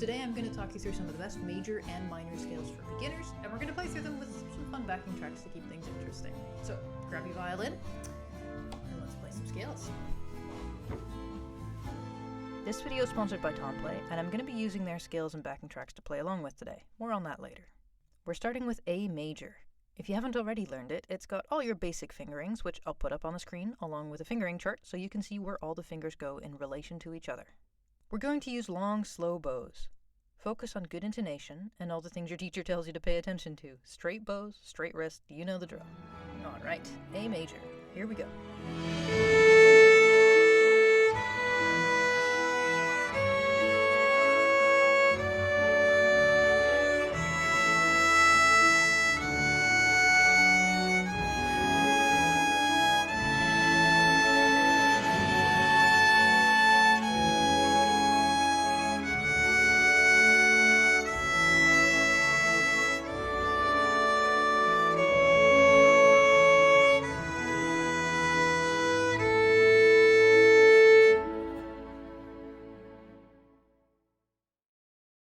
Today I'm going to talk you through some of the best major and minor scales for beginners, and we're going to play through them with some fun backing tracks to keep things interesting. So grab your violin, and let's play some scales. This video is sponsored by Tomplay, and I'm going to be using their scales and backing tracks to play along with today. More on that later. We're starting with A major. If you haven't already learned it, it's got all your basic fingerings, which I'll put up on the screen, along with a fingering chart so you can see where all the fingers go in relation to each other. We're going to use long, slow bows. Focus on good intonation and all the things your teacher tells you to pay attention to. Straight bows, straight wrist, you know the drill. Alright, A major. Here we go.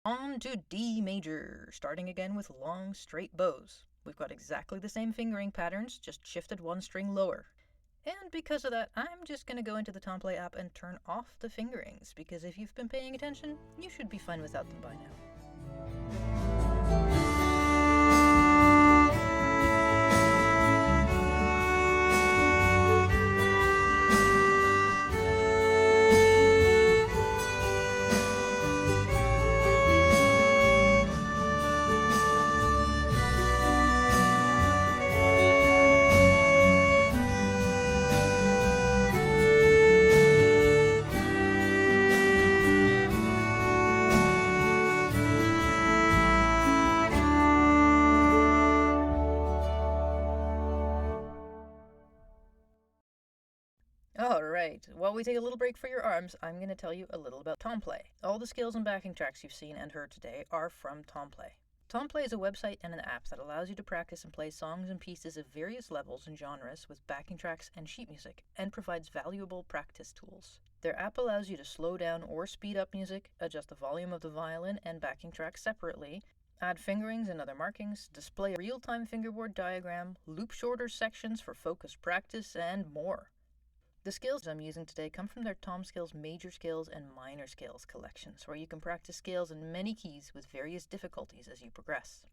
On to D major, starting again with long, straight bows. We've got exactly the same fingering patterns, just shifted one string lower. And because of that, I'm just going to go into the Tomplay app and turn off the fingerings, because if you've been paying attention, you should be fine without them by now. Alright, while we take a little break for your arms, I'm going to tell you a little about Tomplay. All the scales and backing tracks you've seen and heard today are from Tomplay. Tomplay is a website and an app that allows you to practice and play songs and pieces of various levels and genres with backing tracks and sheet music, and provides valuable practice tools. Their app allows you to slow down or speed up music, adjust the volume of the violin and backing tracks separately, add fingerings and other markings, display a real-time fingerboard diagram, loop shorter sections for focused practice, and more. The scales I'm using today come from their Tom Scales Major Scales and Minor Scales collections, where you can practice scales in many keys with various difficulties as you progress.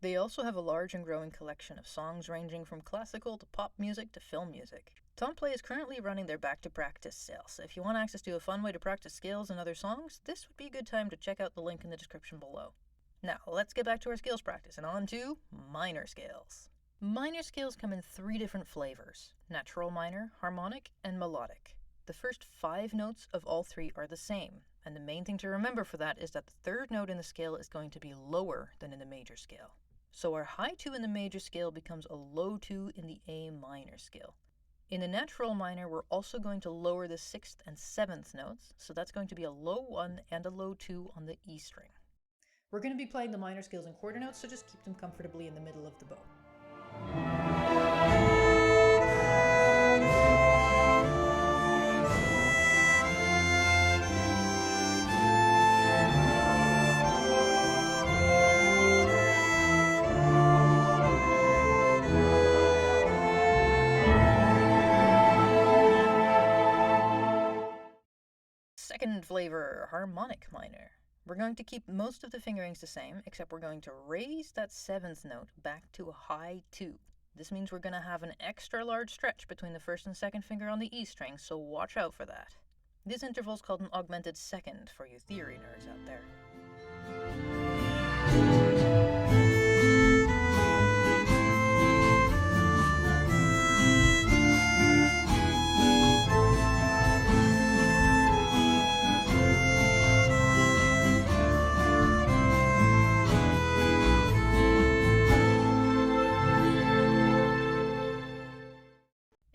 They also have a large and growing collection of songs ranging from classical to pop music to film music. Tomplay is currently running their Back to Practice sale, so if you want access to a fun way to practice scales and other songs, this would be a good time to check out the link in the description below. Now, let's get back to our scales practice and on to minor scales. Minor scales come in 3 different flavors: natural minor, harmonic, and melodic. The first 5 notes of all 3 are the same, and the main thing to remember for that is that the 3rd note in the scale is going to be lower than in the major scale. So our high 2 in the major scale becomes a low 2 in the A minor scale. In the natural minor, we're also going to lower the 6th and 7th notes, so that's going to be a low 1 and a low 2 on the E string. We're going to be playing the minor scales in quarter notes, so just keep them comfortably in the middle of the bow. Second flavor, harmonic minor. We're going to keep most of the fingerings the same, except we're going to raise that 7th note back to a high 2. This means we're going to have an extra large stretch between the 1st and 2nd finger on the E string, so watch out for that. This interval is called an augmented second for you theory nerds out there.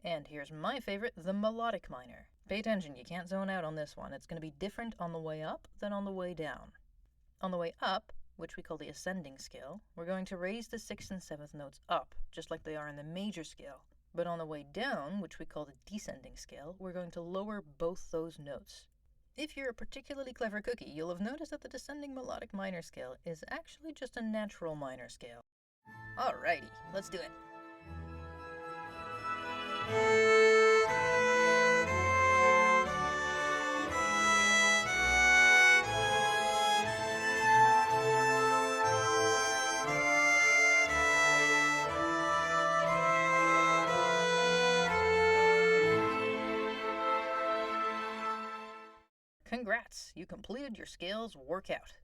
And here's my favorite, the melodic minor. Pay attention, you can't zone out on this one. It's going to be different on the way up than on the way down. On the way up, which we call the ascending scale, we're going to raise the 6th and 7th notes up, just like they are in the major scale. But on the way down, which we call the descending scale, we're going to lower both those notes. If you're a particularly clever cookie, you'll have noticed that the descending melodic minor scale is actually just a natural minor scale. Alrighty, let's do it. Congrats! You completed your scales workout.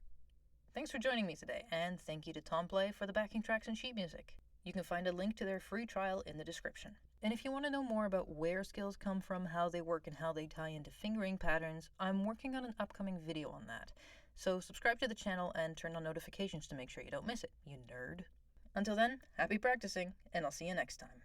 Thanks for joining me today, and thank you to Tomplay for the backing tracks and sheet music. You can find a link to their free trial in the description. And if you want to know more about where scales come from, how they work, and how they tie into fingering patterns, I'm working on an upcoming video on that. So subscribe to the channel and turn on notifications to make sure you don't miss it, you nerd. Until then, happy practicing, and I'll see you next time.